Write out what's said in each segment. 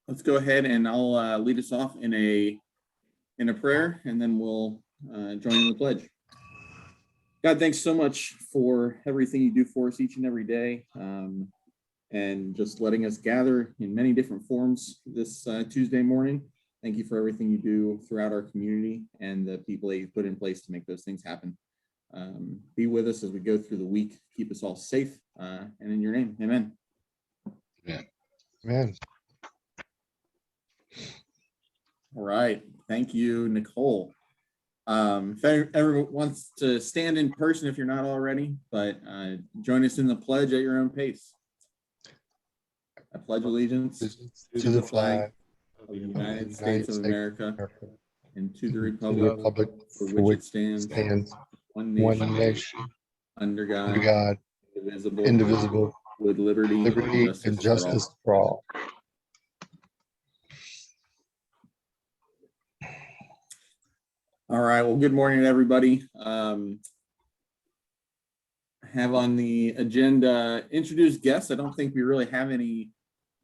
Let's go ahead and I'll lead us off in a prayer, and then we'll join in the pledge. God, thanks so much for everything you do for us each and every day, and just letting us gather in many different forms this Tuesday morning. Thank you for everything you do throughout our community and the people that you put in place to make those things happen. Be with us as we go through the week. Keep us all safe, and in your name, amen. Amen. All right, thank you, Nicole. If everyone wants to stand in person, if you're not already, but join us in the pledge at your own pace. I pledge allegiance To the flag of the United States of America and to the republic for which it stands, one nation, under God, indivisible, with liberty and justice for all. All right, well, good morning, everybody. Have on the agenda introduce guests. I don't think we really have any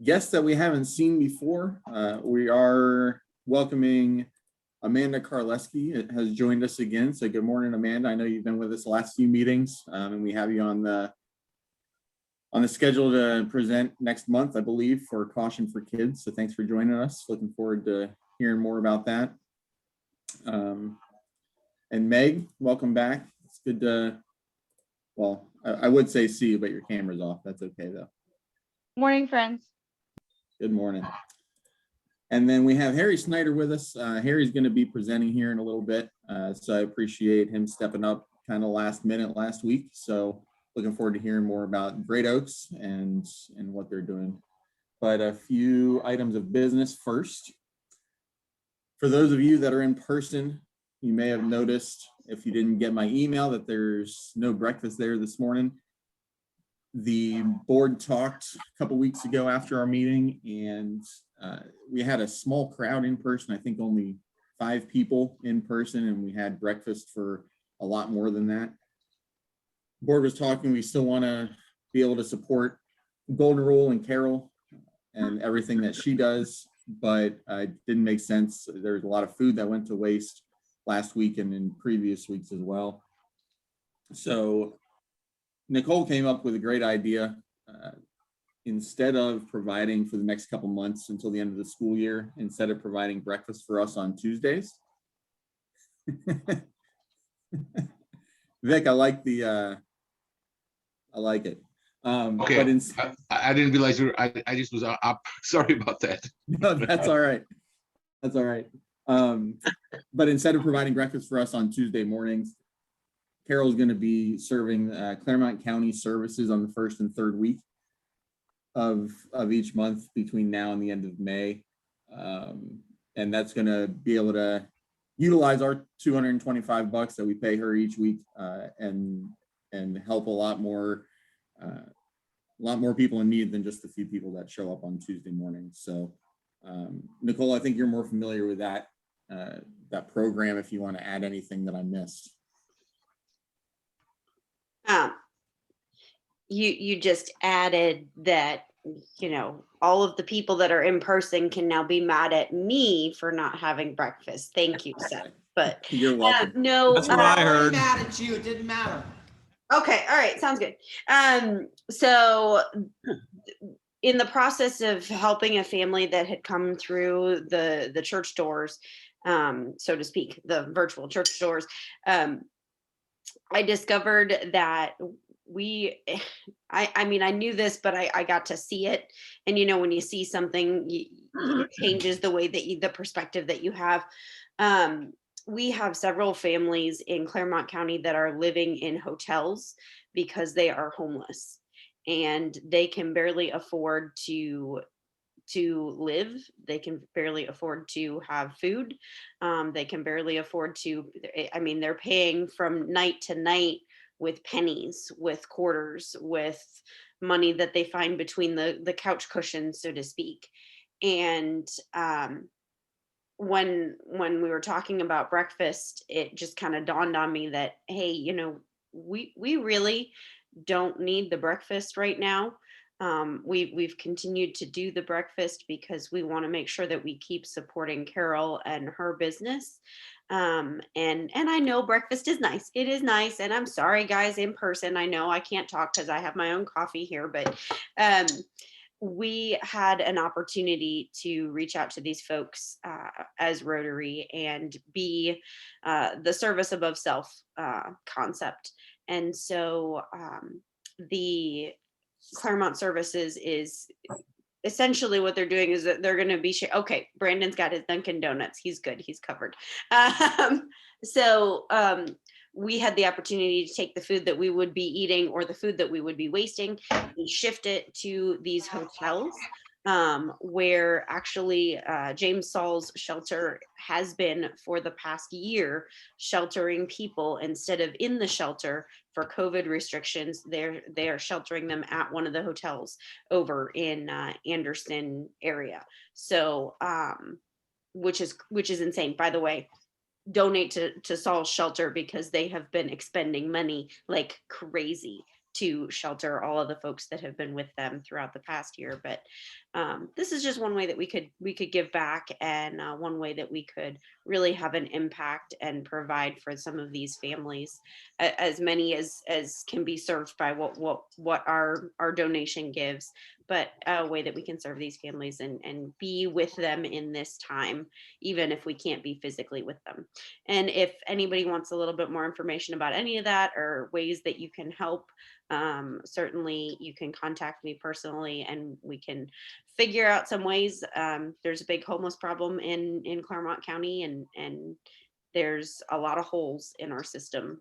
guests that we haven't seen before. We are welcoming Amanda Karleski has joined us again. So good morning, Amanda. I know you've been with us the last few meetings, and we have you on the schedule to present next month, I believe, for Caution for Kids. So thanks for joining us. Looking forward to hearing more about that. And Meg, welcome back. It's good to, well, I would say see you, but your camera's off. That's okay though. Morning, friends. Good morning. And then we have Harry Snyder with us. Harry's going to be presenting here in a little bit. So I appreciate him stepping up kind of last minute last week. So looking forward to hearing more about Great Oaks and what they're doing. But a few items of business first. For those of you that are in person, you may have noticed, if you didn't get my email, that there's no breakfast there this morning. The board talked a couple weeks ago after our meeting, and we had a small crowd in person. I think only 5 people in person, and we had breakfast for a lot more than that. The board was talking, we still want to be able to support Golden Rule and Carol and everything that she does, but it didn't make sense. There's a lot of food that went to waste last week and in previous weeks as well. So Nicole came up with a great idea. Instead of providing for the next couple months until the end of the school year, instead of providing breakfast for us on Tuesdays. Vic, I like it. Okay, but I didn't realize I just was up. Sorry about that. No, that's all right. That's all right. But instead of providing breakfast for us on Tuesday mornings, Carol's going to be serving Claremont County services on the 1st and 3rd week of each month between now and the end of May. And that's going to be able to utilize our $225 that we pay her each week and help a lot more people in need than just a few people that show up on Tuesday mornings. So Nicole, I think you're more familiar with that program, if you want to add anything that I missed. You just added that, you know, all of the people that are in person can now be mad at me for not having breakfast. Thank you, Seth. But you're welcome. No, that's what I heard. Mad at you. It didn't matter. Okay. All right. Sounds good. So in the process of helping a family that had come through the church doors, so to speak, the virtual church doors, I discovered that I mean, I knew this, but I got to see it. And, you know, when you see something, it changes the way that the perspective that you have. We have several families in Claremont County that are living in hotels because they are homeless and they can barely afford to live. They can barely afford to have food. They can barely afford to, I mean, they're paying from night to night with pennies, with quarters, with money that they find between the couch cushions, so to speak. And when we were talking about breakfast, it just kind of dawned on me that, hey, you know, we really don't need the breakfast right now. We've continued to do the breakfast because we want to make sure that we keep supporting Carol and her business. And I know breakfast is nice. It is nice. And I'm sorry, guys, in person. I know I can't talk because I have my own coffee here, but we had an opportunity to reach out to these folks as Rotary and be the service above self concept. And so the Claremont Services is essentially what they're doing is that they're going to be okay, Brandon's got his Dunkin' Donuts, he's good, he's covered. So we had the opportunity to take the food that we would be eating or the food that we would be wasting and shift it to these hotels, where actually James Saul's shelter has been for the past year sheltering people instead of in the shelter for COVID restrictions. They are sheltering them at one of the hotels over in Anderson area. So which is insane, by the way. Donate to Saul's shelter because they have been expending money like crazy to shelter all of the folks that have been with them throughout the past year. But this is just one way that we could give back, and one way that we could really have an impact and provide for some of these families, as many as can be served by what our donation gives, but a way that we can serve these families and be with them in this time, even if we can't be physically with them. And if anybody wants a little bit more information about any of that or ways that you can help, certainly you can contact me personally and we can figure out some ways. There's a big homeless problem in Claremont County, and there's a lot of holes in our system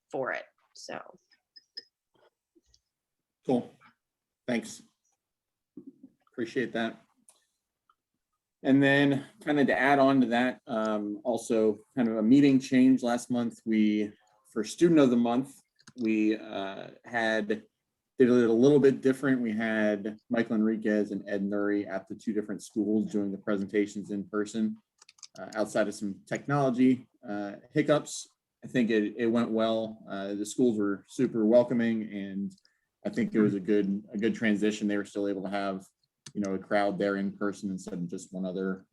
for it. So Cool. Thanks. Appreciate that. And then kind of to add on to that, also kind of a meeting change last month. For Student of the Month, we did it a little bit different. We had Michael Enriquez and Ed Nuri at the two different schools doing the presentations in person. Outside of some technology hiccups, I think it went well. The schools were super welcoming, and I think it was a good transition. They were still able to have, a crowd there in person instead of just one other,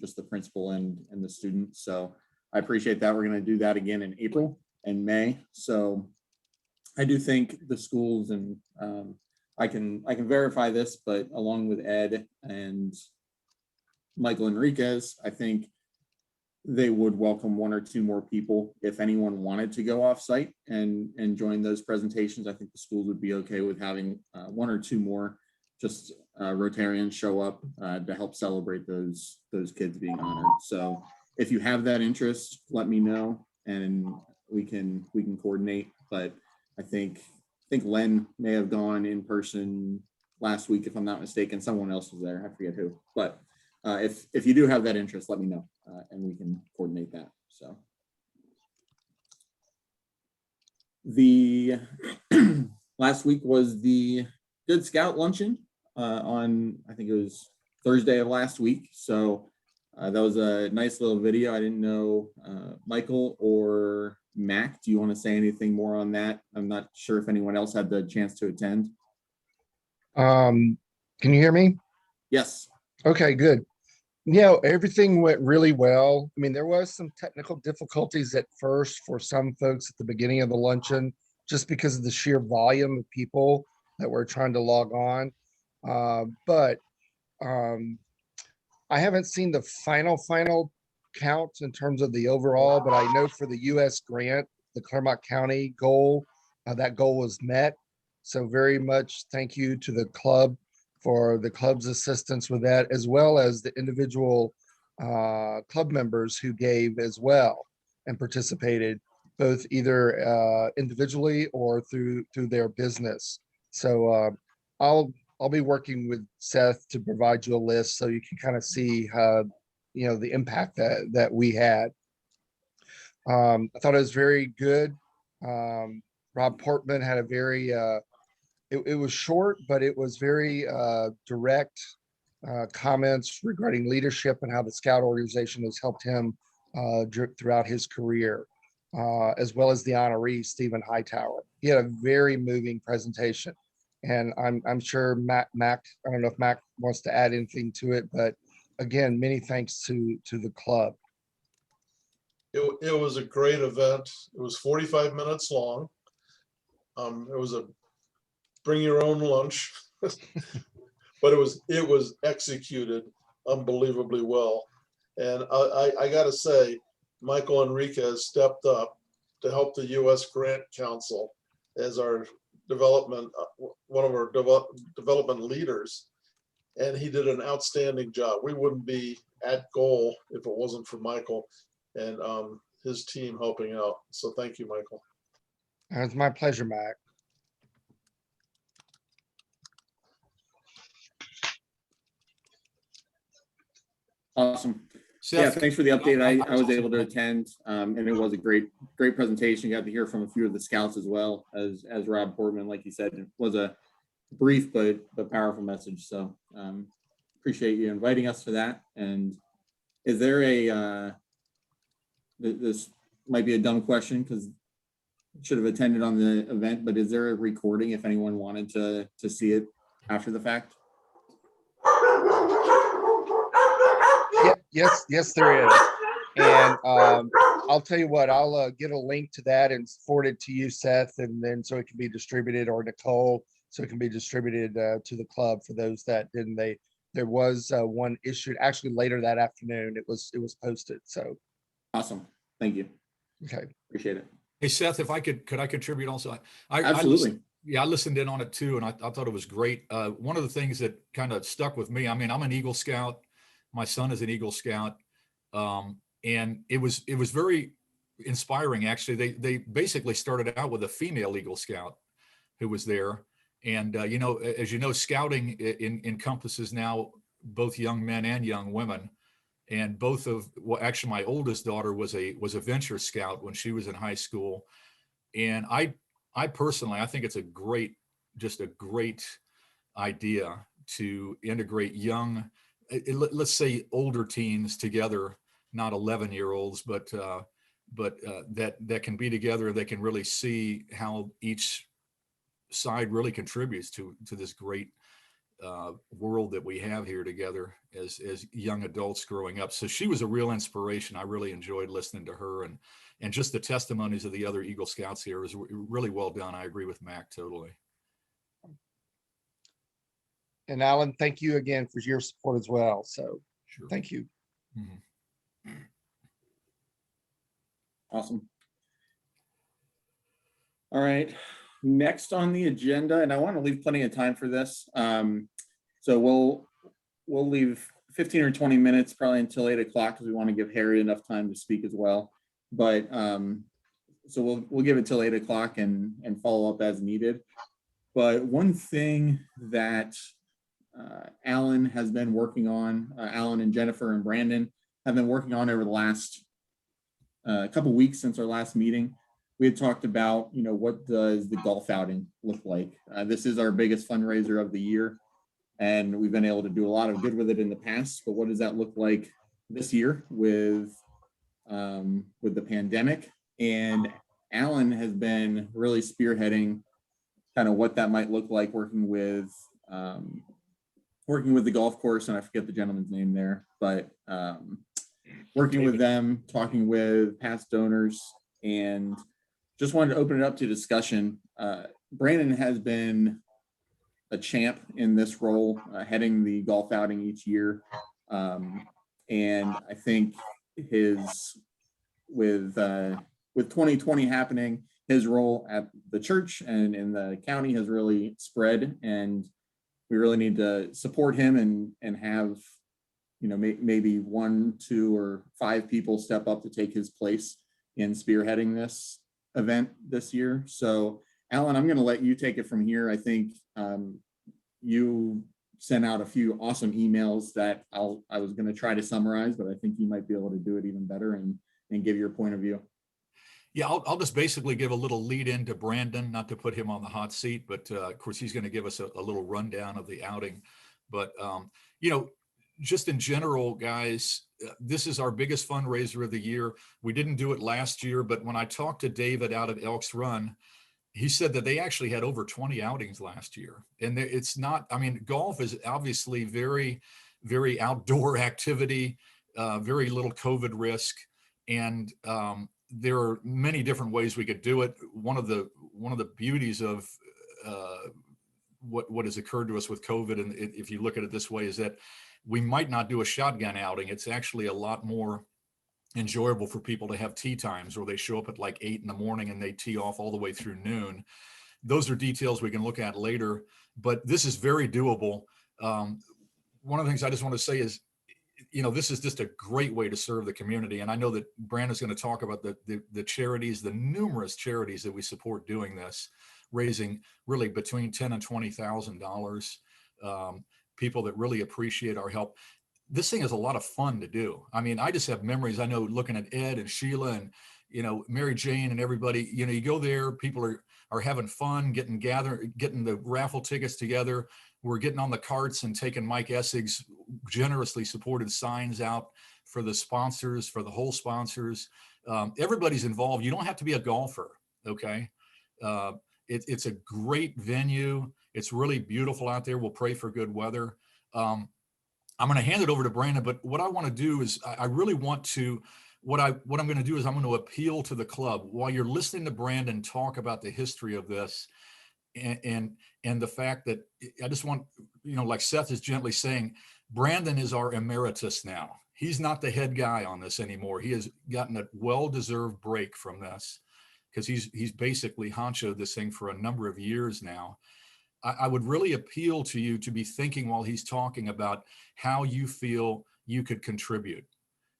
just the principal and the students. So I appreciate that. We're going to do that again in April and May. So I do think the schools, and I can verify this, but along with Ed and Michael Enriquez, I think they would welcome one or two more people if anyone wanted to go off site and join those presentations. I think the schools would be okay with having one or two more just Rotarians show up to help celebrate those kids being honored. So if you have that interest, let me know and we can coordinate. But I think Len may have gone in person last week, if I'm not mistaken. Someone else was there. I forget who. But if you do have that interest, let me know and we can coordinate that. So the last week was the Good Scout luncheon on, I think it was Thursday of last week. So that was a nice little video. I didn't know Michael or Mac, do you want to say anything more on that? I'm not sure if anyone else had the chance to attend. Can you hear me? Yes. Okay, good. Everything went really well. I mean, there was some technical difficulties at first for some folks at the beginning of the luncheon, just because of the sheer volume of people that were trying to log on. But I haven't seen the final count in terms of the overall, but I know for the US grant, the Claremont County goal, that goal was met. So very much thank you to the club for the club's assistance with that, as well as the individual club members who gave as well and participated, both either individually or through their business. So I'll be working with Seth to provide you a list so you can kind of see how, the impact that we had. I thought it was very good. Rob Portman had a very, it was short, but it was very direct comments regarding leadership and how the Scout organization has helped him throughout his career, as well as the honoree, Stephen Hightower. He had a very moving presentation. And I'm sure Mac, I don't know if Mac wants to add anything to it, but again, many thanks to the club. It was a great event. It was 45 minutes long. It was a bring your own lunch, but it was executed unbelievably well. And I got to say, Michael Enriquez stepped up to help the U.S. Grant Council as our one of our development leaders. And he did an outstanding job. We wouldn't be at goal if it wasn't for Michael and his team helping out. So thank you, Michael. It's my pleasure, Mac. Awesome. Yeah, Seth, thanks for the update. I was able to attend, and it was a great presentation. Got to hear from a few of the scouts as well as Rob Portman, like you said, it was a brief but powerful message. So appreciate you inviting us for that. And is there this might be a dumb question because should have attended on the event, but is there a recording if anyone wanted to see it after the fact? Yes, there is. And I'll tell you what, I'll get a link to that and forward it to you, Seth, and then so it can be distributed, or Nicole, so it can be distributed to the club for those that didn't. There was one issued actually later that afternoon. It was posted. So Awesome. Thank you. okay. Appreciate it. hey Seth, if I could I contribute also? Absolutely. I listened in on it too, and I thought it was great. One of the things that kind of stuck with me, I mean, I'm an Eagle Scout. My son is an Eagle Scout. And it was very inspiring, actually. They basically started out with a female Eagle Scout who was there. And, you know, as you know, scouting encompasses now both young men and young women. And actually my oldest daughter was a venture scout when she was in high school. And I personally, I think it's just a great idea to integrate young, let's say older teens together, not 11-year-olds, but that can be together. They can really see how each side really contributes to this great world that we have here together as young adults growing up. So she was a real inspiration. I really enjoyed listening to her, and just the testimonies of the other Eagle Scouts here was really well done. I agree with Mac totally. And Alan, thank you again for your support as well. So Sure. thank you. Mhm. Awesome. All right. Next on the agenda, and I want to leave plenty of time for this. So we'll leave 15 or 20 minutes probably until 8 o'clock because we want to give Harry enough time to speak as well. But so we'll give it till 8 o'clock and follow up as needed. But one thing that Alan has been working on, Alan and Jennifer and Brandon have been working on over the last couple weeks since our last meeting. We had talked about, you know, what does the golf outing look like? This is our biggest fundraiser of the year, and we've been able to do a lot of good with it in the past. But what does that look like this year with the pandemic? And Alan has been really spearheading kind of what that might look like, working with the golf course, and I forget the gentleman's name there, but working with them, talking with past donors, and just wanted to open it up to discussion. Brandon has been a champ in this role, heading the golf outing each year. And I think with 2020 happening, his role at the church and in the county has really spread, and we really need to support him and have, you know, maybe 1, 2, or 5 people step up to take his place in spearheading this event this year. So Alan, I'm going to let you take it from here. I think you sent out a few awesome emails that I was going to try to summarize, but I think you might be able to do it even better and give your point of view. Yeah, I'll just basically give a little lead in to Brandon, not to put him on the hot seat, but of course he's going to give us a little rundown of the outing. But you know, just in general, guys, this is our biggest fundraiser of the year. We didn't do it last year, but when I talked to David out at Elks Run, he said that they actually had over 20 outings last year. And it's not, I mean, golf is obviously very, very outdoor activity, very little COVID risk. And there are many different ways we could do it. One of the beauties of what has occurred to us with COVID, and if you look at it this way, is that we might not do a shotgun outing. It's actually a lot more enjoyable for people to have tee times, or they show up at like 8 in the morning and they tee off all the way through noon. Those are details we can look at later, but this is very doable. One of the things I just want to say is, this is just a great way to serve the community. And I know that Brandon's going to talk about the charities, the numerous charities that we support doing this, raising really between $10,000 and $20,000. People that really appreciate our help. This thing is a lot of fun to do. I mean, I just have memories. I know looking at Ed and Sheila and, Mary Jane and everybody, you go there, people are having fun, getting the raffle tickets together. We're getting on the carts and taking Mike Essig's generously supported signs out for the sponsors, for the whole sponsors. Everybody's involved. You don't have to be a golfer. Okay. It's a great venue. It's really beautiful out there. We'll pray for good weather. I'm going to hand it over to Brandon, but what I want to do is I really want to, what I'm going to do is I'm going to appeal to the club while you're listening to Brandon talk about the history of this and the fact that I just want, like Seth is gently saying, Brandon is our emeritus now. He's not the head guy on this anymore. He has gotten a well-deserved break from this because he's basically honchoed this thing for a number of years now. I would really appeal to you to be thinking while he's talking about how you feel you could contribute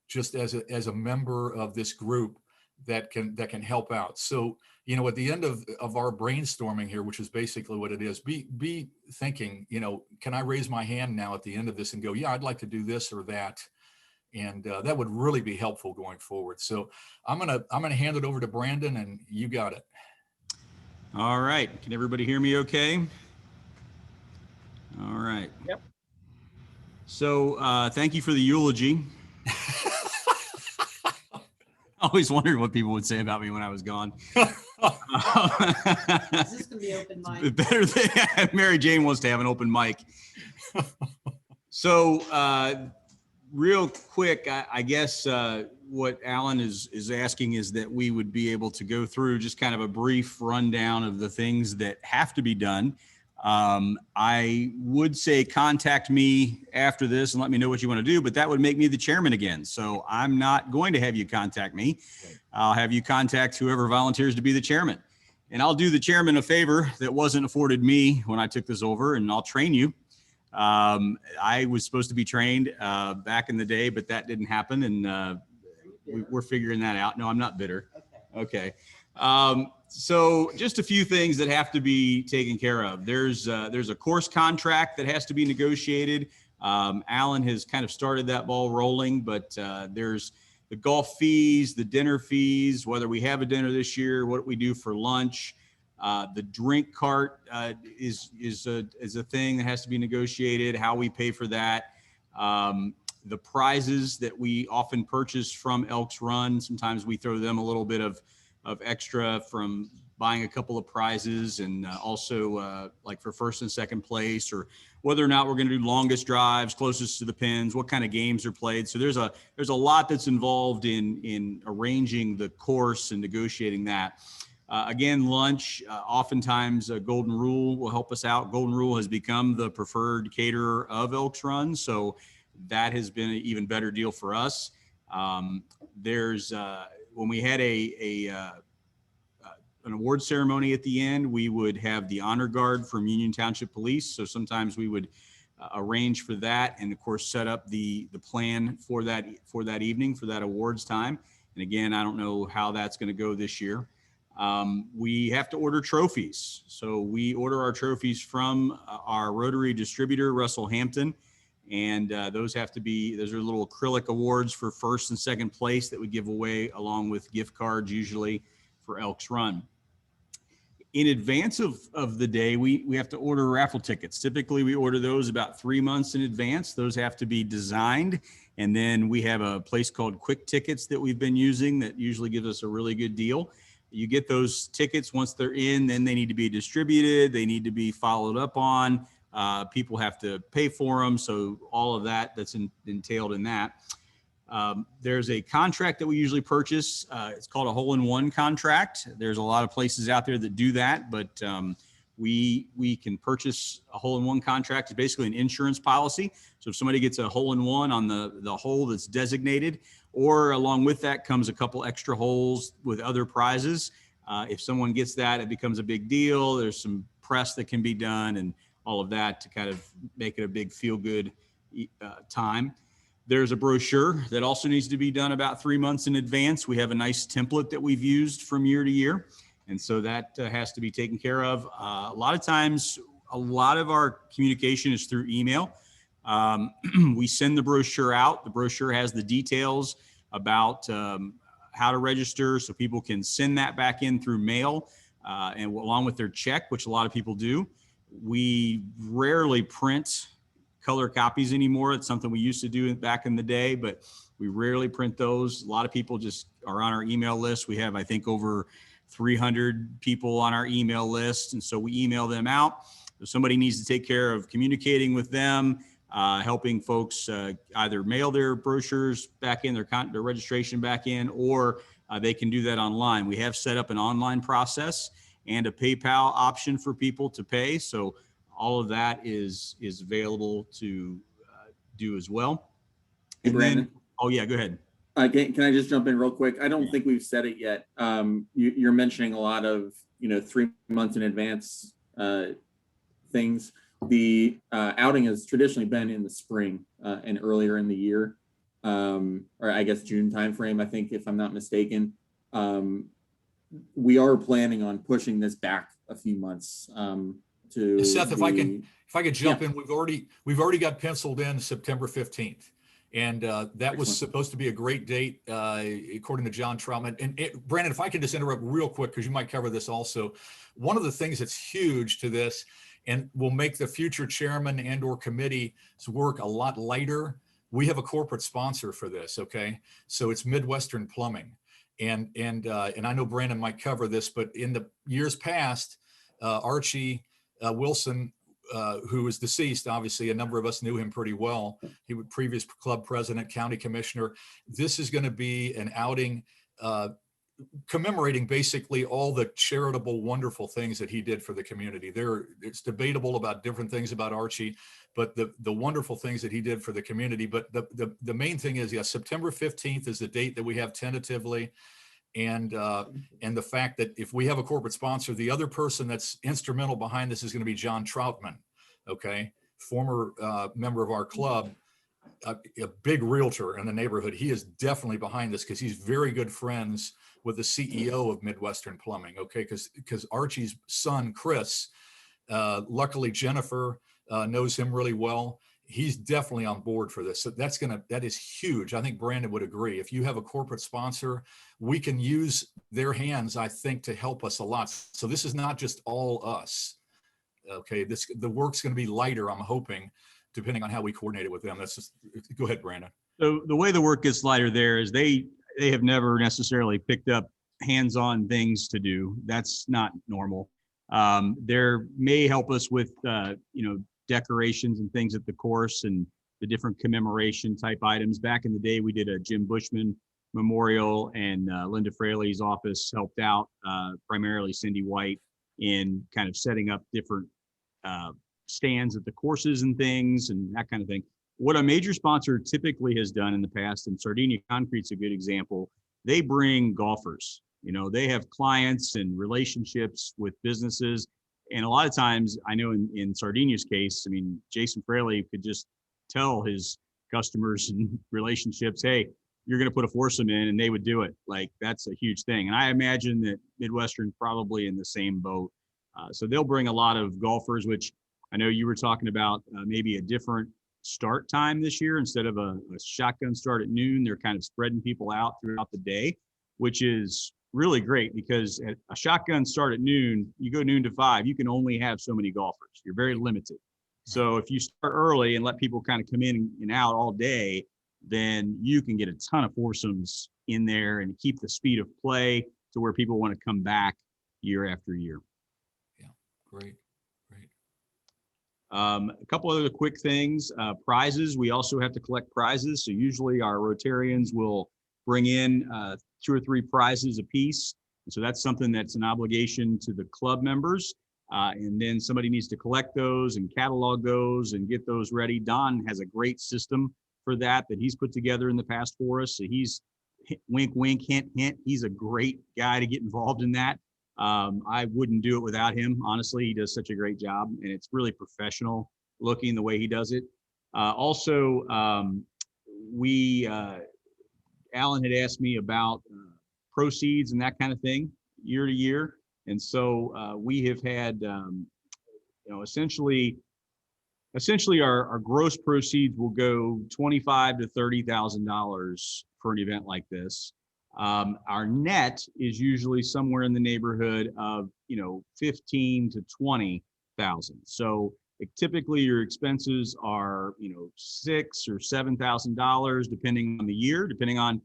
just as a member of this group that can help out. So, at the end of our brainstorming here, which is basically what it is, be thinking, can I raise my hand now at the end of this and go, yeah, I'd like to do this or that. And that would really be helpful going forward. So I'm gonna hand it over to Brandon, and you got it. All right. Can everybody hear me okay? All right. Yep. So thank you for the eulogy. I always wondered what people would say about me when I was gone. Is this gonna be open mic? Better than Mary Jane wants to have an open mic. So real quick, I guess what Alan is asking is that we would be able to go through just kind of a brief rundown of the things that have to be done. I would say contact me after this and let me know what you want to do, but that would make me the chairman again. So I'm not going to have you contact me. I'll have you contact whoever volunteers to be the chairman. And I'll do the chairman a favor that wasn't afforded me when I took this over, and I'll train you. I was supposed to be trained back in the day, but that didn't happen. And we're figuring that out. No, I'm not bitter. Okay. So just a few things that have to be taken care of. There's a course contract that has to be negotiated. Alan has kind of started that ball rolling, but there's the golf fees, the dinner fees, whether we have a dinner this year, what we do for lunch. The drink cart is a thing that has to be negotiated, how we pay for that. The prizes that we often purchase from Elks Run, sometimes we throw them a little bit of extra from buying a couple of prizes, and also like for first and second place, or whether or not we're going to do longest drives, closest to the pins, what kind of games are played. So there's a lot that's involved in arranging the course and negotiating that. Again, lunch, oftentimes Golden Rule will help us out. Golden Rule has become the preferred caterer of Elks Run, so that has been an even better deal for us. When we had an award ceremony at the end, we would have the honor guard from Union Township Police. So sometimes we would arrange for that, and of course set up the plan for that evening, for that awards time. And again, I don't know how that's going to go this year. We have to order trophies. So we order our trophies from our Rotary distributor, Russell Hampton. And those are little acrylic awards for first and second place that we give away, along with gift cards, usually for Elks Run. In advance of the day, we have to order raffle tickets. Typically, we order those about 3 months in advance. Those have to be designed. And then we have a place called Quick Tickets that we've been using that usually gives us a really good deal. You get those tickets once they're in, then they need to be distributed. They need to be followed up on. People have to pay for them. So all of that's entailed in that. There's a contract that we usually purchase. It's called a hole-in-one contract. There's a lot of places out there that do that, but we can purchase a hole-in-one contract. It's basically an insurance policy. So if somebody gets a hole-in-one on the hole that's designated, or along with that comes a couple extra holes with other prizes. If someone gets that, it becomes a big deal. There's some press that can be done and all of that to kind of make it a big feel-good time. There's a brochure that also needs to be done about 3 months in advance. We have a nice template that we've used from year to year. And so that has to be taken care of. A lot of times, a lot of our communication is through email. We send the brochure out. The brochure has the details about how to register, so people can send that back in through mail and along with their check, which a lot of people do. We rarely print color copies anymore. It's something we used to do back in the day, but we rarely print those. A lot of people just are on our email list. We have, I think, over 300 people on our email list. And so we email them out. If somebody needs to take care of communicating with them, helping folks either mail their brochures back in, their registration back in, or they can do that online. We have set up an online process and a PayPal option for people to pay. So all of that is available to do as well. Hey, And Brandon. then, oh yeah, go ahead. Can I just jump in real quick? I don't think we've said it yet. You're mentioning a lot of 3 months in advance things. The outing has traditionally been in the spring and earlier in the year, or I guess June timeframe, I think, if I'm not mistaken. We are planning on pushing this back a few months to Seth, if I could jump Yeah. in, we've already got penciled in September 15th. And that was Excellent. supposed to be a great date, according to John Troutman. And Brandon, if I can just interrupt real quick, because you might cover this also. One of the things that's huge to this and will make the future chairman and or committee's work a lot lighter. We have a corporate sponsor for this, okay? So it's Midwestern Plumbing. And I know Brandon might cover this, but in the years past, Archie Wilson, who is deceased, obviously, a number of us knew him pretty well. He was previous club president, county commissioner. This is going to be an outing commemorating basically all the charitable, wonderful things that he did for the community. It's debatable about different things about Archie, but the wonderful things that he did for the community. But the main thing is, September 15th is the date that we have tentatively. And the fact that if we have a corporate sponsor, the other person that's instrumental behind this is going to be John Troutman, okay, former member of our club, a big realtor in the neighborhood. He is definitely behind this because he's very good friends with the CEO of Midwestern Plumbing, okay, because Archie's son, Chris, luckily Jennifer knows him really well. He's definitely on board for this. So that is huge. I think Brandon would agree. If you have a corporate sponsor, we can use their hands, I think, to help us a lot. So this is not just all us. Okay, the work's going to be lighter, I'm hoping, depending on how we coordinate it with them. Go ahead, Brandon. So the way the work gets lighter there is they have never necessarily picked up hands-on things to do. That's not normal. There may help us with, decorations and things at the course and the different commemoration type items. Back in the day, we did a Jim Bushman memorial, and Linda Fraley's office helped out, primarily Cindy White, in kind of setting up different stands at the courses and things and that kind of thing. What a major sponsor typically has done in the past, and Sardinia Concrete's a good example, they bring golfers. They have clients and relationships with businesses. And a lot of times, I know in Sardinia's case, Jason Fraley could just tell his customers and relationships, hey, you're going to put a foursome in, and they would do it. Like, that's a huge thing. And I imagine that Midwestern probably in the same boat. So they'll bring a lot of golfers, which I know you were talking about maybe a different start time this year. Instead of a shotgun start at noon, they're kind of spreading people out throughout the day, which is really great, because at a shotgun start at noon, you go noon to 5, you can only have so many golfers. You're very limited. So if you start early and let people kind of come in and out all day, then you can get a ton of foursomes in there and keep the speed of play. to where people want to come back year after year. Great, great. A couple other quick things, prizes. We also have to collect prizes. So usually our Rotarians will bring in 2 or 3 prizes apiece. And so that's something that's an obligation to the club members. And then somebody needs to collect those and catalog those and get those ready. Don has a great system for that he's put together in the past for us. So he's wink, wink, hint, hint. He's a great guy to get involved in that. I wouldn't do it without him. Honestly, he does such a great job, and it's really professional looking the way he does it. Also, Alan had asked me about proceeds and that kind of thing year to year. And so we have had, essentially our gross proceeds will go $25,000 to $30,000 for an event like this. Our net is usually somewhere in the neighborhood of, 15 to 20,000. So typically your expenses are, $6,000 or $7,000, depending on the year, depending on,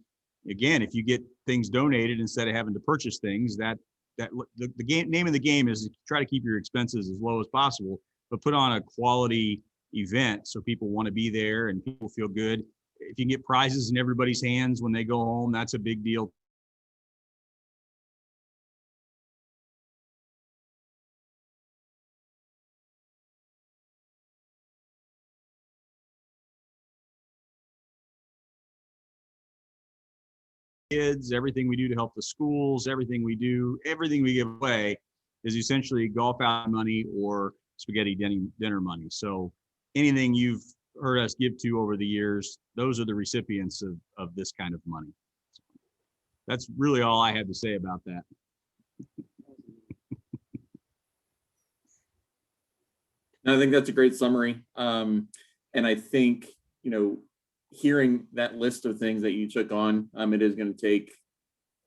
again, if you get things donated instead of having to purchase things, the name of the game is to try to keep your expenses as low as possible, but put on a quality event so people want to be there and people feel good. If you can get prizes in everybody's hands when they go home, that's a big deal. Kids, everything we do to help the schools, everything we give away is essentially golf out money or spaghetti dinner money. So anything you've heard us give to over the years, those are the recipients of this kind of money. So that's really all I have to say about that. I think that's a great summary. And I think, hearing that list of things that you took on, it is going to take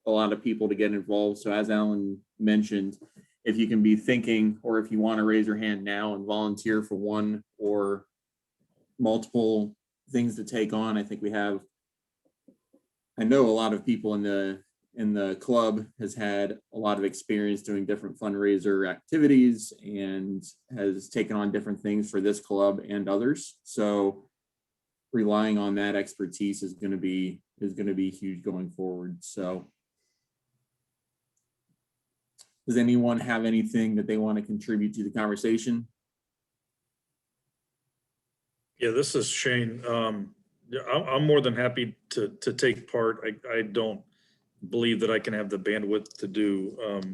a lot of people to get involved. So as Alan mentioned, if you can be thinking, or if you want to raise your hand now and volunteer for one or multiple things to take on, I think I know a lot of people in the club has had a lot of experience doing different fundraiser activities and has taken on different things for this club and others. So relying on that expertise is going to be huge going forward. So does anyone have anything that they want to contribute to the conversation? Yeah, this is Shane. Yeah, I'm more than happy to take part. I don't believe that I can have the bandwidth to do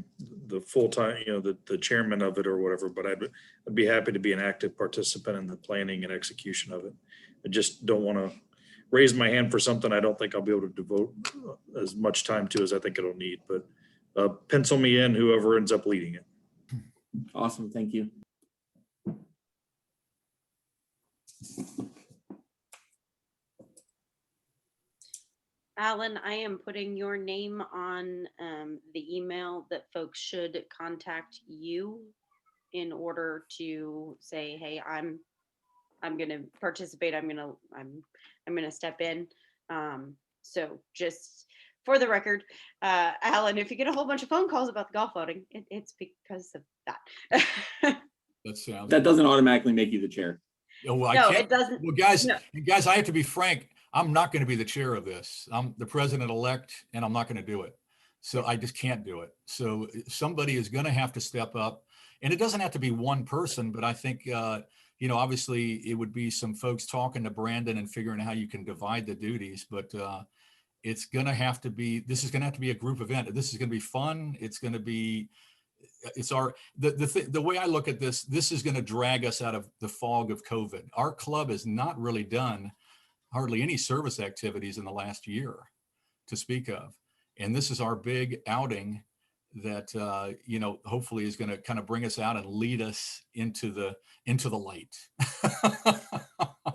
the full time, the chairman of it or whatever, but I'd be happy to be an active participant in the planning and execution of it. I just don't want to raise my hand for something I don't think I'll be able to devote as much time to as I think it'll need, but pencil me in, whoever ends up leading it. Awesome, thank you. Alan, I am putting your name on the email that folks should contact you in order to say, hey, I'm going to participate. I'm going to step in. So just for the record, Alan, if you get a whole bunch of phone calls about the golf voting, it's because of that. That doesn't automatically make you the chair. Oh, well, No, it doesn't. Well, guys, No. I have to be frank. I'm not going to be the chair of this. I'm the president-elect, and I'm not going to do it. So I just can't do it. So somebody is going to have to step up, and it doesn't have to be one person, but I think, obviously it would be some folks talking to Brandon and figuring out how you can divide the duties, but this is going to have to be a group event. This is going to be fun. It's going to be, the way I look at this is going to drag us out of the fog of COVID. Our club has not really done hardly any service activities in the last year to speak of. And this is our big outing that, hopefully is going to kind of bring us out and lead us into the light.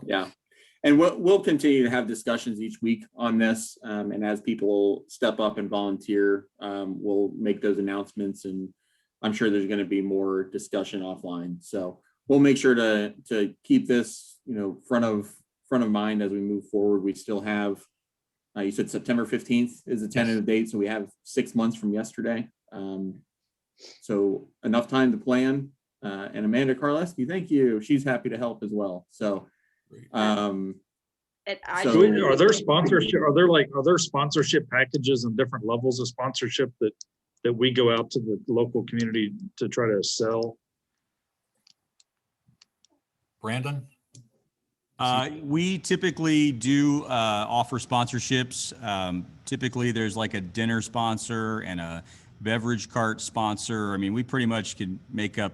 Yeah. And we'll continue to have discussions each week on this. And as people step up and volunteer, we'll make those announcements, and I'm sure there's going to be more discussion offline. So we'll make sure to keep this, front of mind as we move forward. We still have You said September 15th is the tentative date, so we have 6 months from yesterday. So enough time to plan. And Amanda Karleski, thank you. She's happy to help as well. So, And So- Are there sponsorship, are there sponsorship packages and different levels of sponsorship that we go out to the local community to try to sell? Brandon? We typically do offer sponsorships. Typically, there's like a dinner sponsor and a beverage cart sponsor. I mean, we pretty much can make up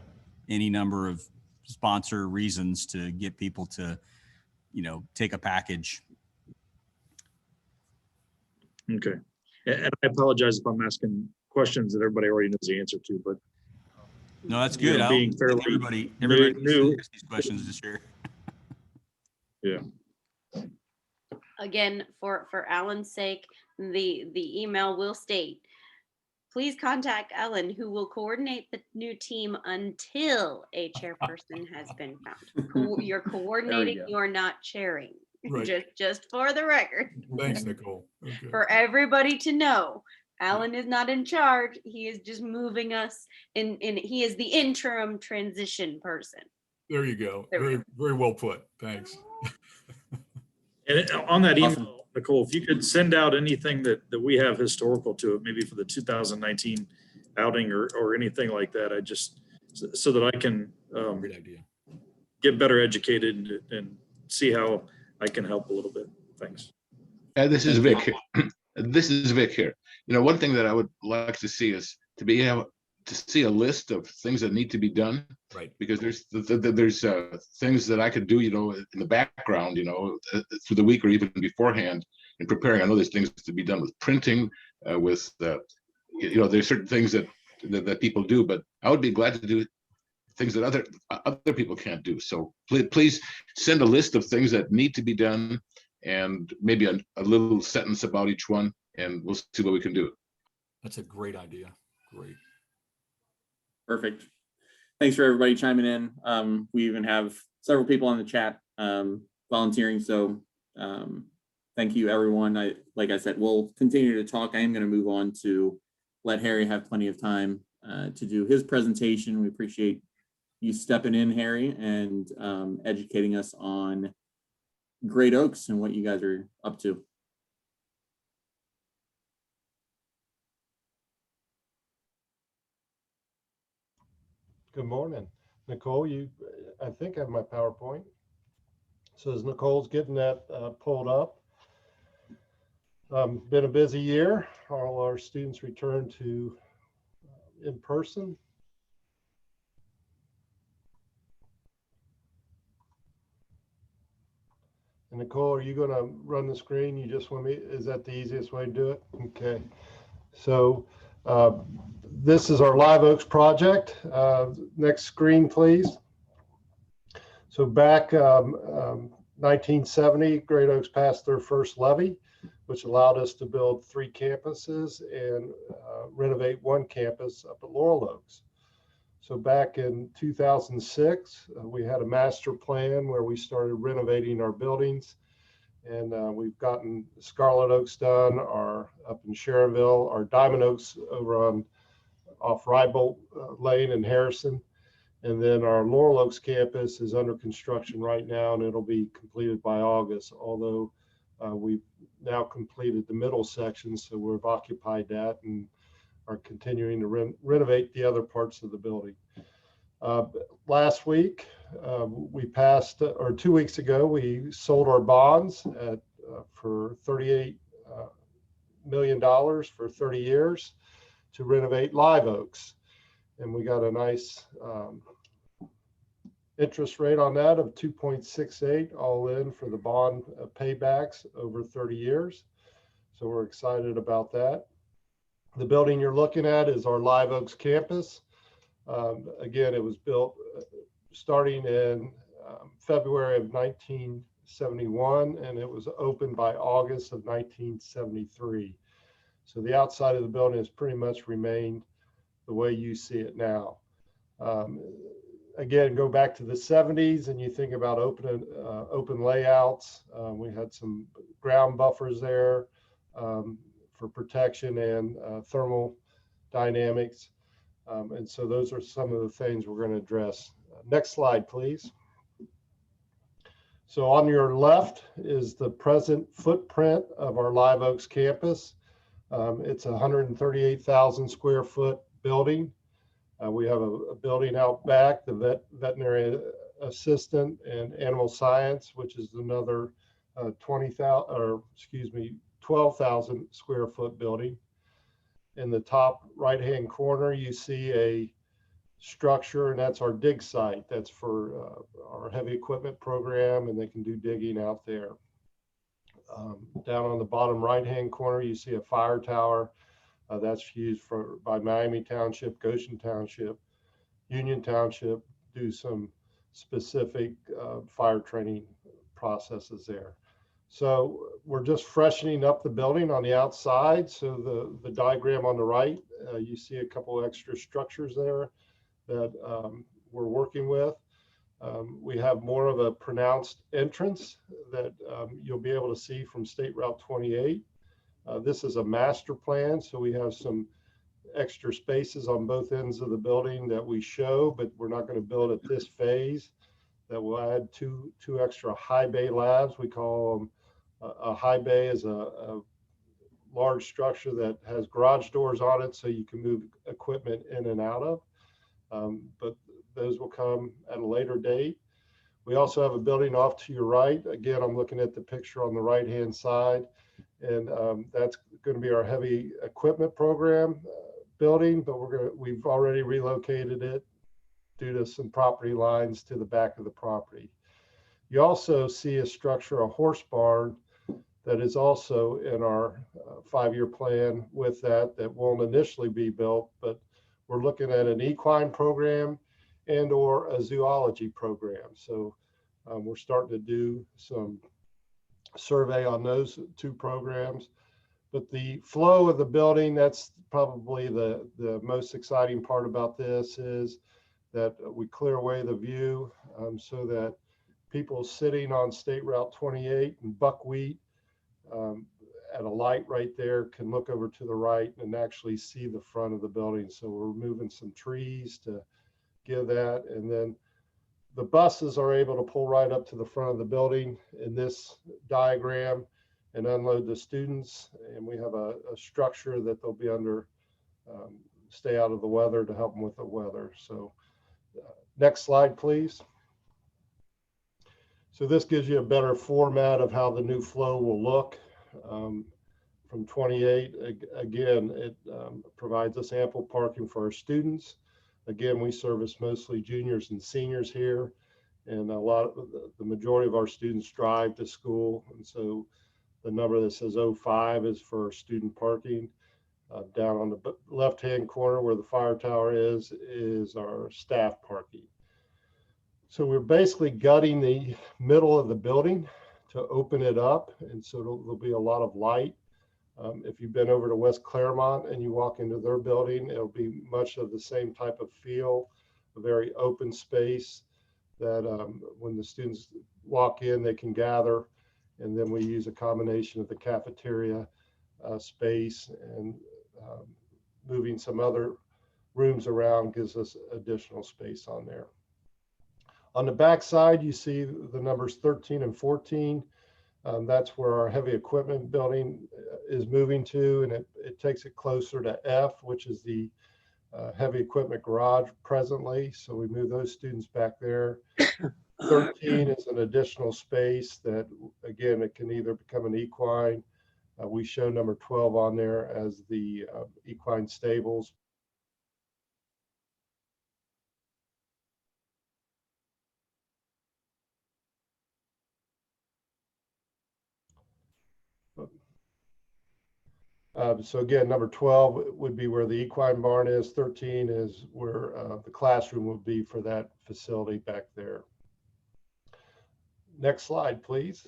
any number of sponsor reasons to get people to, take a package. Okay. And I apologize if I'm asking questions that everybody already knows the answer to, but No, that's You good. know, I being think fairly everybody new- ask these questions this year. yeah. again, for Alan's sake, the email will state, please contact Ellen, who will coordinate the new team until a chairperson has been found. You're coordinating, go. you're not chairing. Right. Just for the record, Thanks, Nicole. Okay. for everybody to know. Alan is not in charge. He is just moving us in he is the interim transition person. There you go. There we Very, very well put. Thanks. And on that email, Awesome. Nicole, if you could send out anything that we have historical to it, maybe for the 2019 outing or anything like that, I just, so that I can Great idea. get better educated and see how I can help a little bit. Thanks. This is Vic. This is Vic here. One thing that I would like to see is to be able to see a list of things that need to be done. Right. Because there's things that I could do, in the background, through the week or even beforehand in preparing. I know there's things to be done with printing, with there's certain things that people do, but I would be glad to do things that other people can't do. So please send a list of things that need to be done and maybe a little sentence about each one, and we'll see what we can do. That's a great idea. Great. Perfect. Thanks for everybody chiming in. We even have several people on the chat volunteering. So thank you, everyone. Like I said, we'll continue to talk. I am going to move on to let Harry have plenty of time to do his presentation. We appreciate you stepping in, Harry, and educating us on Great Oaks and what you guys are up to. Good morning, Nicole. I think I have my PowerPoint. So as Nicole's getting that pulled up, been a busy year. All our students returned to in person. And Nicole, are you going to run the screen? You just want me? Is that the easiest way to do it? Okay. So this is our Live Oaks project. Next screen, please. So back 1970, Great Oaks passed their first levy, which allowed us to build 3 campuses and renovate 1 campus up at Laurel Oaks. So back in 2006, we had a master plan where we started renovating our buildings. And we've gotten Scarlet Oaks done, our up in Sharonville, our Diamond Oaks over on off Rybolt Lane in Harrison. And then our Laurel Oaks campus is under construction right now, and it'll be completed by August, although we've now completed the middle section, so we've occupied that and are continuing to renovate the other parts of the building. Last week, we passed, or 2 weeks ago, we sold our bonds for $38 million for 30 years to renovate Live Oaks. And we got a nice interest rate on that of 2.68 all in for the bond paybacks over 30 years. So we're excited about that. The building you're looking at is our Live Oaks campus. Again, it was built starting in February of 1971, and it was opened by August of 1973. So the outside of the building has pretty much remained the way you see it now. Again, go back to the 70s and you think about open layouts. We had some ground buffers there, for protection and thermal dynamics. And so those are some of the things we're going to address. Next slide, please. So on your left is the present footprint of our Live Oaks campus. It's a 138,000 square foot building. We have a building out back, the veterinary assistant and animal science, which is another 12,000 square foot building. In the top right-hand corner, you see a structure, and that's our dig site. That's for our heavy equipment program, and they can do digging out there. Down on the bottom right-hand corner, you see a fire tower. That's used by Miami Township, Goshen Township, Union Township, do some specific fire training processes there. So we're just freshening up the building on the outside. So the diagram on the right, you see a couple extra structures there that we're working with. We have more of a pronounced entrance that you'll be able to see from State Route 28. This is a master plan, so we have some extra spaces on both ends of the building that we show, but we're not going to build at this phase. That will add two extra high bay labs. We call them a high bay is a large structure that has garage doors on it, so you can move equipment in and out of. But those will come at a later date. We also have a building off to your right. Again, I'm looking at the picture on the right-hand side, and that's going to be our heavy equipment program building, but we've already relocated it due to some property lines to the back of the property. You also see a structure, a horse barn, that is also in our 5-year plan with that won't initially be built, but we're looking at an equine program and or a zoology program. So we're starting to do some survey on those two programs. But the flow of the building, that's probably the most exciting part about this, is that we clear away the view so that people sitting on State Route 28 and buckwheat at a light right there can look over to the right and actually see the front of the building. So we're moving some trees to give that. And then the buses are able to pull right up to the front of the building in this diagram and unload the students. And we have a structure that they'll be under, stay out of the weather to help them with the weather. So next slide, please. So this gives you a better format of how the new flow will look from 28. Again, it provides us ample parking for our students. Again, we service mostly juniors and seniors here, and the majority of our students drive to school. And so the number that says 05 is for student parking. Down on the left-hand corner where the fire tower is our staff parking. So we're basically gutting the middle of the building to open it up. And so there'll be a lot of light. If you've been over to West Claremont and you walk into their building, it'll be much of the same type of feel, a very open space that when the students walk in, they can gather. And then we use a combination of the cafeteria space and moving some other rooms around gives us additional space on there. On the back side, you see the numbers 13 and 14. That's where our heavy equipment building is moving to, and it takes it closer to F, which is the heavy equipment garage presently. So we move those students back there. 13 is an additional space that, again, it can either become an equine. We show number 12 on there as the equine stables. So again, number 12 would be where the equine barn is. 13 is where the classroom would be for that facility back there. Next slide, please.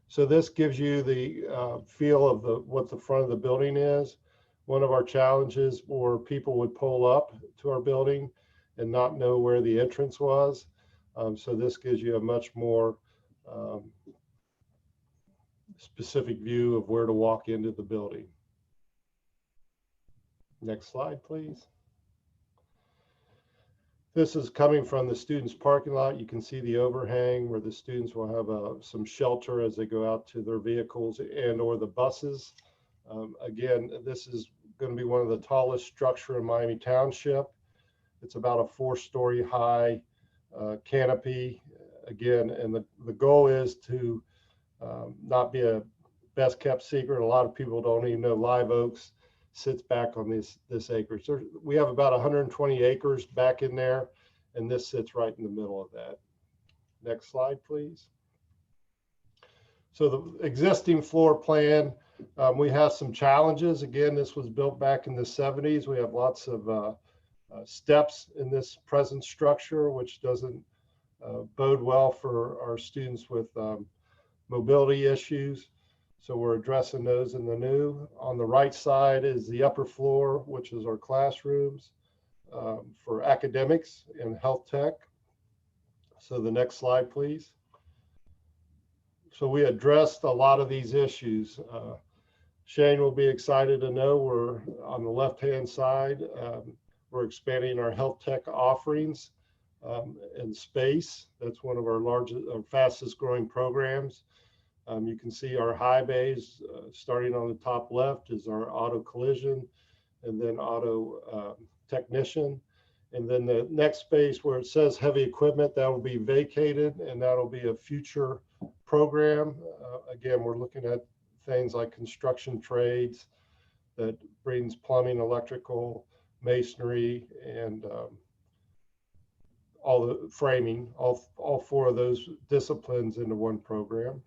So this gives you the feel of what the front of the building is. One of our challenges were people would pull up to our building and not know where the entrance was. So this gives you a much more specific view of where to walk into the building. Next slide, please. This is coming from the students' parking lot. You can see the overhang where the students will have some shelter as they go out to their vehicles and or the buses. Again, this is going to be one of the tallest structure in Miami Township. It's about a 4-story high canopy. Again, and the goal is to not be a best kept secret. A lot of people don't even know Live Oaks sits back on this acreage. We have about 120 acres back in there, and this sits right in the middle of that. Next slide, please. So the existing floor plan, we have some challenges. Again, this was built back in the 70s. We have lots of steps in this present structure, which doesn't bode well for our students with mobility issues. So we're addressing those in the new. On the right side is the upper floor, which is our classrooms for academics and health tech. So the next slide, please. So we addressed a lot of these issues. Shane will be excited to know we're on the left-hand side. We're expanding our health tech offerings in space. That's one of our largest, fastest growing programs. You can see our high bays starting on the top left is our auto collision and then auto technician. And then the next space where it says heavy equipment, that will be vacated and that'll be a future program. Again, we're looking at things like construction trades that brings plumbing, electrical, masonry, and all the framing, all 4 of those disciplines into one program.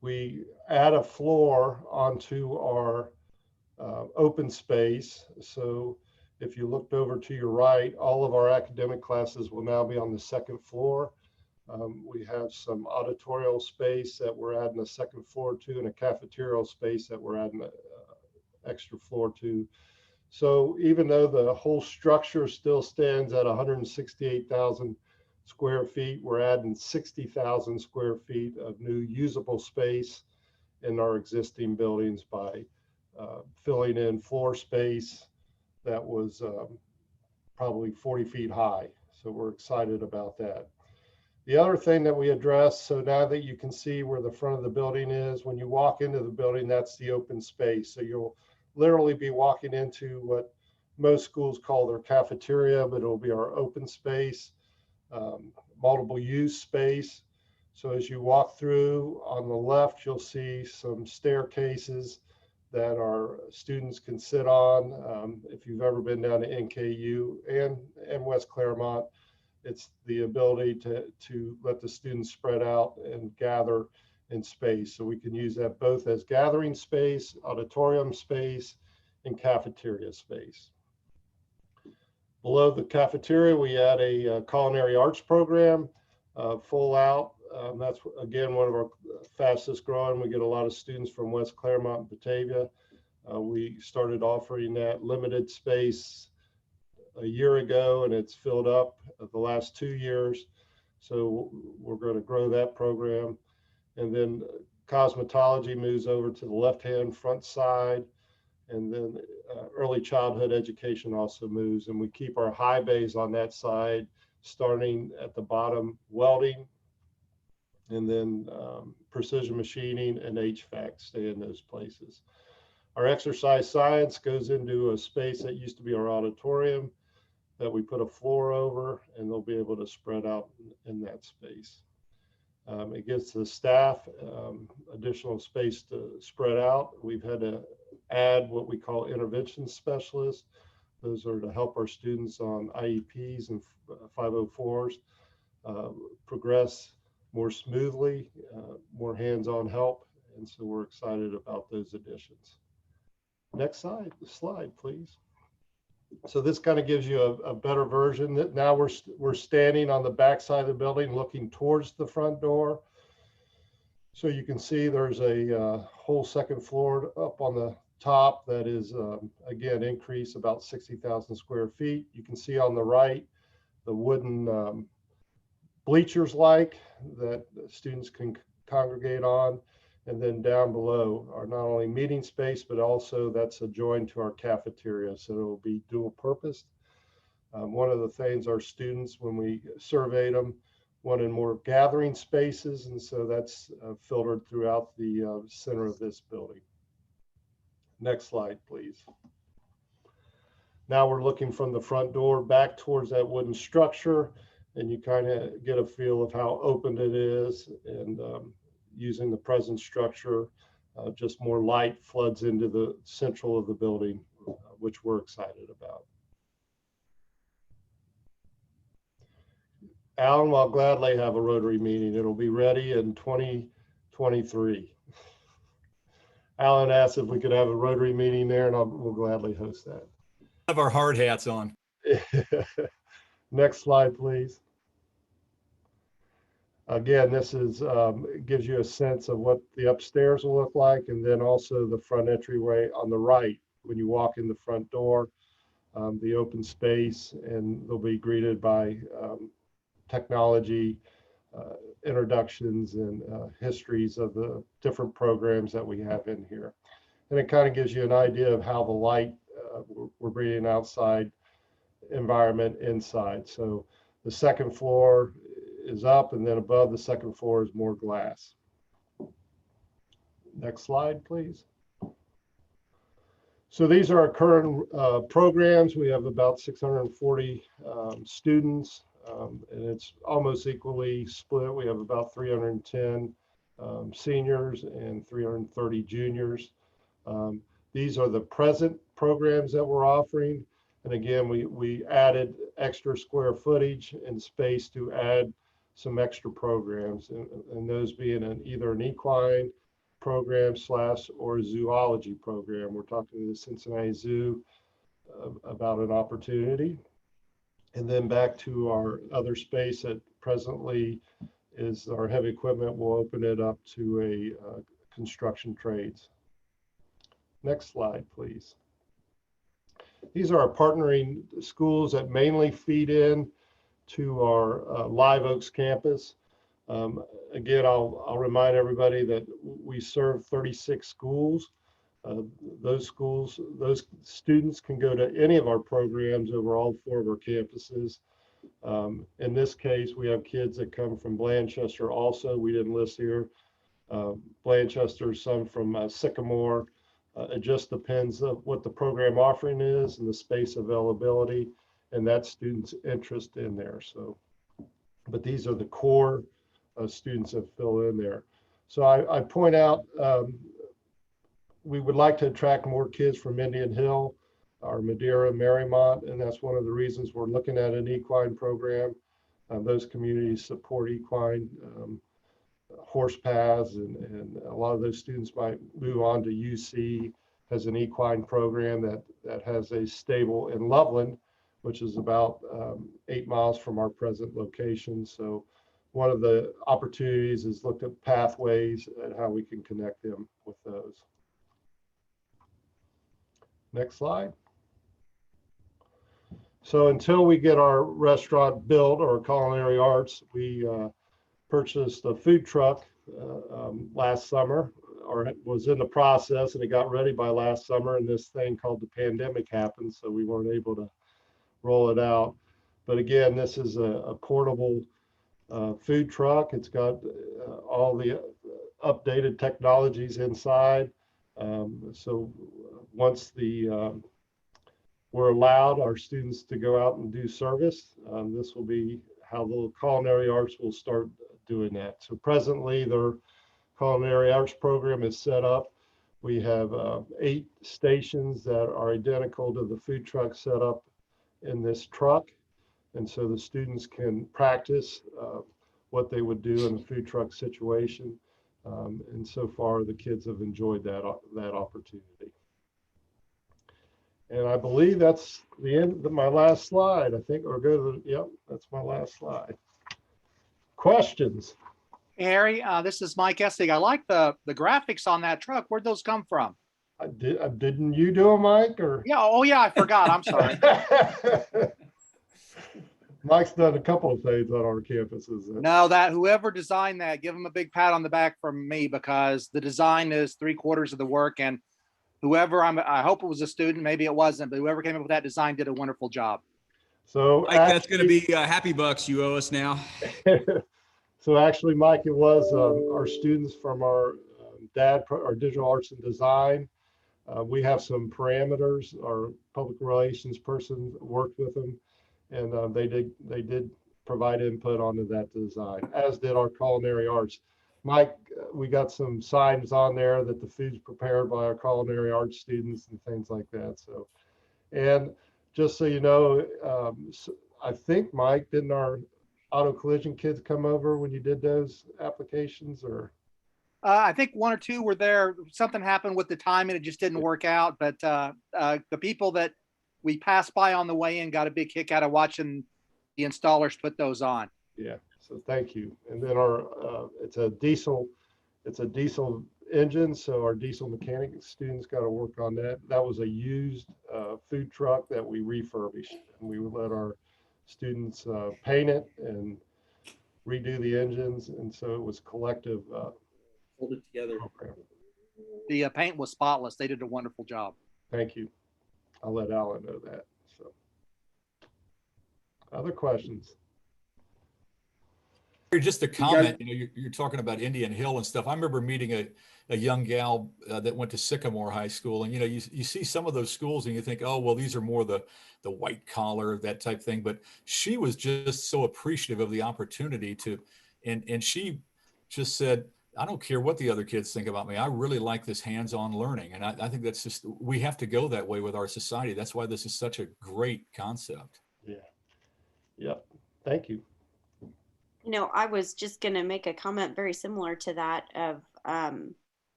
We add a floor onto our open space. So if you looked over to your right, all of our academic classes will now be on the 2nd floor. We have some auditorial space that we're adding a 2nd floor to and a cafeterial space that we're adding an extra floor to. So even though the whole structure still stands at 168,000 square feet, we're adding 60,000 square feet of new usable space in our existing buildings by filling in floor space that was probably 40 feet high. So we're excited about that. The other thing that we addressed, so now that you can see where the front of the building is, when you walk into the building, that's the open space. So you'll literally be walking into what most schools call their cafeteria, but it'll be our open space, multiple use space. So as you walk through on the left, you'll see some staircases that our students can sit on. If you've ever been down to NKU and West Claremont, it's the ability to let the students spread out and gather in space. So we can use that both as gathering space, auditorium space, and cafeteria space. Below the cafeteria, we add a culinary arts program, full out. That's, again, one of our fastest growing. We get a lot of students from West Claremont and Batavia. We started offering that limited space a year ago, and it's filled up the last 2 years. So we're going to grow that program. And then cosmetology moves over to the left-hand front side. And then early childhood education also moves. And we keep our high bays on that side, starting at the bottom, welding, and then precision machining and HVAC stay in those places. Our exercise science goes into a space that used to be our auditorium that we put a floor over, and they'll be able to spread out in that space. It gives the staff additional space to spread out. We've had to add what we call intervention specialists. Those are to help our students on IEPs and 504s progress more smoothly, more hands-on help. And so we're excited about those additions. Next slide, please. So this kind of gives you a better version. That now we're standing on the back side of the building looking towards the front door. So you can see there's a whole 2nd floor up on the top that is, again, increase about 60,000 square feet. You can see on the right the wooden bleachers that students can congregate on. And then down below are not only meeting space, but also that's adjoined to our cafeteria. So it will be dual purpose. One of the things our students, when we surveyed them, wanted more gathering spaces. And so that's filtered throughout the center of this building. Next slide, please. Now we're looking from the front door back towards that wooden structure, and you kind of get a feel of how open it is. And using the present structure, just more light floods into the central of the building, which we're excited about. Alan, I'll gladly have a Rotary meeting. It'll be ready in 2023. Alan asked if we could have a Rotary meeting there, and we'll gladly host that. Have our hard hats on. Next slide, please. Again, this is gives you a sense of what the upstairs will look like, and then also the front entryway on the right when you walk in the front door, the open space, and they'll be greeted by technology introductions and histories of the different programs that we have in here. And it kind of gives you an idea of how the light we're bringing outside environment inside. So the second floor is up, and then above the second floor is more glass. Next slide, please. So these are our current programs. We have about 640 students, and it's almost equally split. We have about 310 seniors and 330 juniors. These are the present programs that we're offering. And again, we added extra square footage and space to add some extra programs, and those being either an equine program or a zoology program. We're talking to the Cincinnati Zoo about an opportunity. And then back to our other space that presently is our heavy equipment. We'll open it up to a construction trades. Next slide, please. These are our partnering schools that mainly feed in to our Live Oaks campus. Again, I'll remind everybody that we serve 36 schools. Those students can go to any of our programs over all 4 of our campuses. In this case, we have kids that come from Blanchester also. We didn't list here. Blanchester, some from Sycamore. It just depends on what the program offering is and the space availability and that student's interest in there. So, but these are the core students that fill in there. So I point out we would like to attract more kids from Indian Hill, our Madeira, Marymount, and that's one of the reasons we're looking at an equine program. Those communities support equine horse paths, and a lot of those students might move on to UC as an equine program that has a stable in Loveland, which is about 8 miles from our present location. So one of the opportunities is look at pathways and how we can connect them with those. Next slide. So until we get our restaurant built or culinary arts, we purchased a food truck last summer, or it was in the process, and it got ready by last summer, and this thing called the pandemic happened, so we weren't able to roll it out. But again, this is a portable food truck. It's got all the updated technologies inside. So once we're allowed our students to go out and do service, this will be how the culinary arts will start doing that. So presently their culinary arts program is set up. We have 8 stations that are identical to the food truck set up in this truck. And so the students can practice what they would do in a food truck situation. And so far the kids have enjoyed that opportunity. And I believe that's the end of my last slide, I think, or go to the, yep, that's my last slide. Questions? Harry, this is Mike Essig. I like the graphics on that truck. Where'd those come from? Didn't you do them, Mike? Or yeah, oh yeah, I forgot. I'm sorry. Mike's done a couple of things on our campuses. No, that whoever designed that, give them a big pat on the back from me, because the design is 3/4 of the work, and whoever I hope it was a student, maybe it wasn't, but whoever came up with that design did a wonderful job. So Mike, that's going to be happy bucks you owe us now. So actually, Mike, it was our students from our our digital arts and design. We have some parameters. Our public relations person worked with them, and they did provide input onto that design, as did our culinary arts. Mike, we got some signs on there that the food's prepared by our culinary arts students and things like that. So, and just so you know, I think, Mike, didn't our auto collision kids come over when you did those applications, or? I think 1 or 2 were there. Something happened with the time and it just didn't work out. But the people that we passed by on the way in got a big kick out of watching the installers put those on. Yeah, so thank you. And then our it's a diesel engine, so our diesel mechanic students got to work on that. That was a used food truck that we refurbished, and we would let our students paint it and redo the engines, and so it was collective. Hold it together. Program. The paint was spotless. They did a wonderful job. Thank you. I'll let Alan know that. So, other questions? Just a comment, you're talking about Indian Hill and stuff. I remember meeting a young gal that went to Sycamore High School, and you see some of those schools and you think, oh, well, these are more the white collar, that type thing. But she was just so appreciative of the opportunity and she just said, I don't care what the other kids think about me. I really like this hands-on learning. And I think that's just, we have to go that way with our society. That's why this is such a great concept. Yeah. Yep. Thank you. I was just going to make a comment very similar to that of,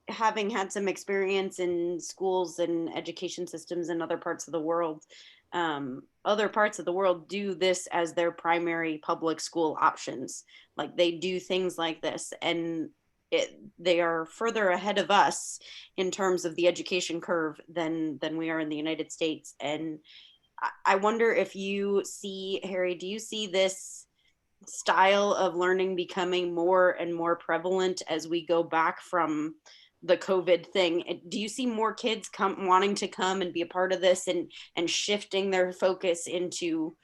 having had some experience in schools and education systems in other parts of the world. Other parts of the world do this as their primary public school options. Like they do things like this, and they are further ahead of us in terms of the education curve than we are in the United States. And I wonder if you see, Harry, do you see this style of learning becoming more and more prevalent as we go back from the COVID thing? Do you see more kids wanting to come and be a part of this and shifting their focus into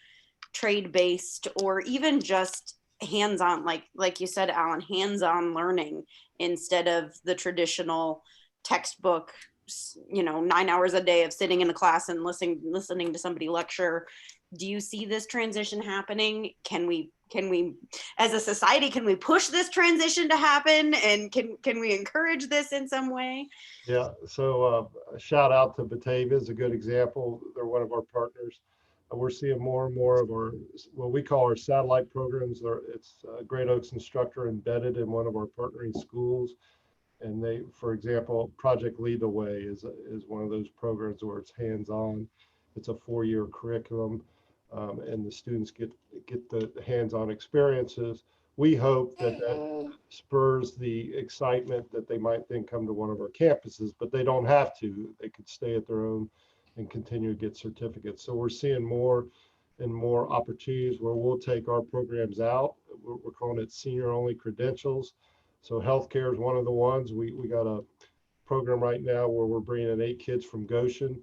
trade-based or even just hands-on, like you said, Alan, hands-on learning instead of the traditional textbook, 9 hours a day of sitting in a class and listening to somebody lecture? Do you see this transition happening? Can we as a society, can we push this transition to happen, and can we encourage this in some way? Yeah, so a shout out to Batavia is a good example. They're one of our partners. We're seeing more and more of our, what we call our satellite programs. It's Great Oaks instructor embedded in one of our partnering schools. And they, for example, Project Lead the Way is one of those programs where it's hands-on. It's a 4-year curriculum, and the students get the hands-on experiences. We hope that spurs the excitement that they might then come to one of our campuses, but they don't have to. They could stay at their own and continue to get certificates. So we're seeing more and more opportunities where we'll take our programs out. We're calling it senior-only credentials. So healthcare is one of the ones. We got a program right now where we're bringing in 8 kids from Goshen,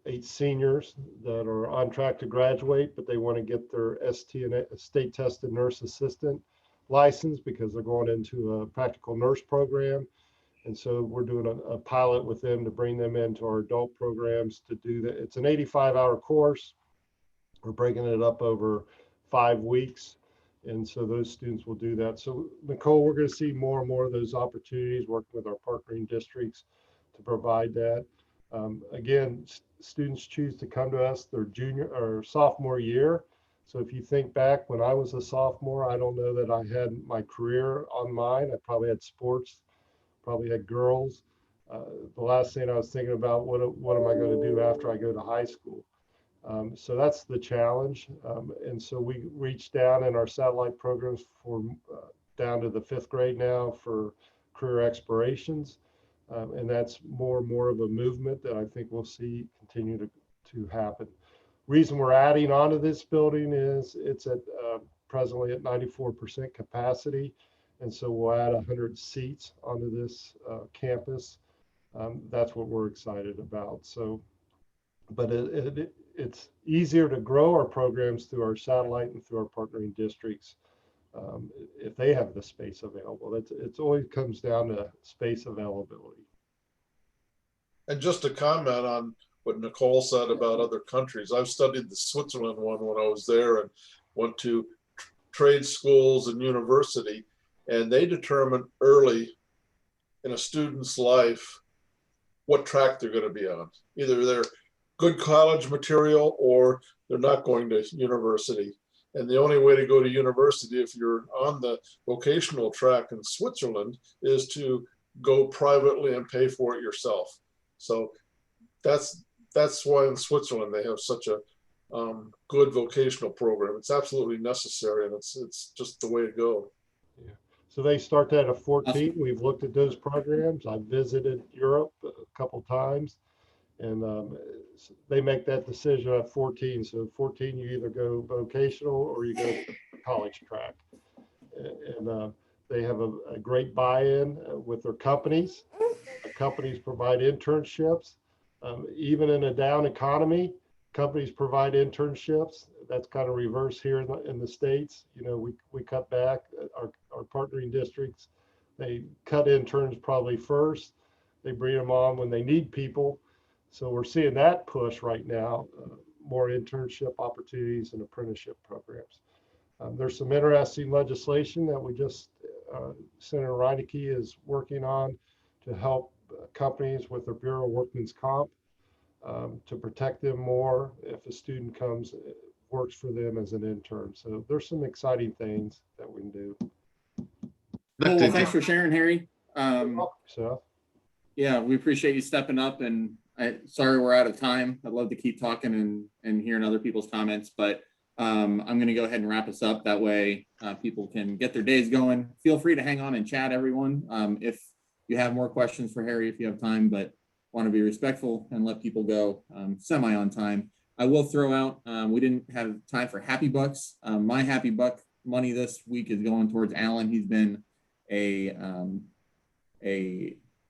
8 seniors that are on track to graduate, but they want to get their state tested nurse assistant license because they're going into a practical nurse program. And so we're doing a pilot with them to bring them into our adult programs to do that. It's an 85-hour course. We're breaking it up over 5 weeks. And so those students will do that. So Nicole, we're going to see more and more of those opportunities working with our partnering districts to provide that. Again, students choose to come to us their junior or sophomore year. So if you think back when I was a sophomore, I don't know that I had my career on mine. I probably had sports, probably had girls. The last thing I was thinking about, what am I going to do after I go to high school? So that's the challenge. And so we reach down in our satellite programs for down to the 5th grade now for career explorations. And that's more and more of a movement that I think we'll see continue to happen. Reason we're adding onto this building is it's at presently at 94% capacity. And so we'll add 100 seats onto this campus. That's what we're excited about. So, but it's easier to grow our programs through our satellite and through our partnering districts if they have the space available. It's always comes down to space availability. And just to comment on what Nicole said about other countries, I've studied the Switzerland one when I was there and went to trade schools and university, and they determine early in a student's life what track they're going to be on. Either they're good college material or they're not going to university. And the only way to go to university if you're on the vocational track in Switzerland is to go privately and pay for it yourself. So that's why in Switzerland they have such a good vocational program. It's absolutely necessary, and it's just the way to go. Yeah. So they start that at 14. We've looked at those programs. I've visited Europe a couple times, and they make that decision at 14. So 14, you either go vocational or you go college track. And they have a great buy-in with their companies. Companies provide internships. Even in a down economy, companies provide internships. That's kind of reverse here in the States. You know, we cut back our partnering districts. They cut interns probably first. They bring them on when they need people. So we're seeing that push right now, more internship opportunities and apprenticeship programs. There's some interesting legislation that we just, Senator Reineke is working on to help companies with their Bureau of Workmen's Comp to protect them more if a student comes, works for them as an intern. So there's some exciting things that we can do. Cool. Well, thanks for sharing, Harry. So Yeah, we appreciate you stepping up, and sorry we're out of time. I'd love to keep talking and hearing other people's comments, but I'm going to go ahead and wrap us up. That way people can get their days going. Feel free to hang on and chat, everyone. If you have more questions for Harry, if you have time, but want to be respectful and let people go semi on time. I will throw out, we didn't have time for Happy Bucks. My Happy Buck money this week is going towards Alan. He's been a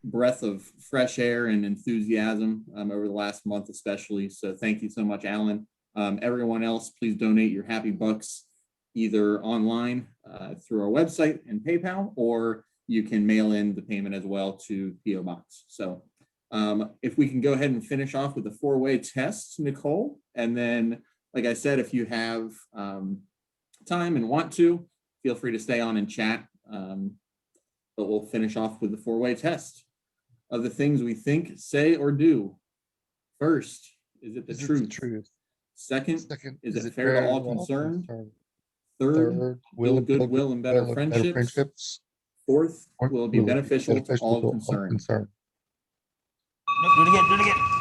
breath of fresh air and enthusiasm over the last month, especially. So thank you so much, Alan. Everyone else, please donate your Happy Bucks either online through our website and PayPal, or you can mail in the payment as well to PO Box. So if we can go ahead and finish off with the four-way test, Nicole, and then, like I said, if you have time and want to, feel free to stay on and chat. But we'll finish off with the four-way test of the things we think, say, or do. First, is it the truth? Second, is it fair to all concerned? Third, will goodwill and better friendships? Fourth, will it be beneficial to all concerned? Do it again.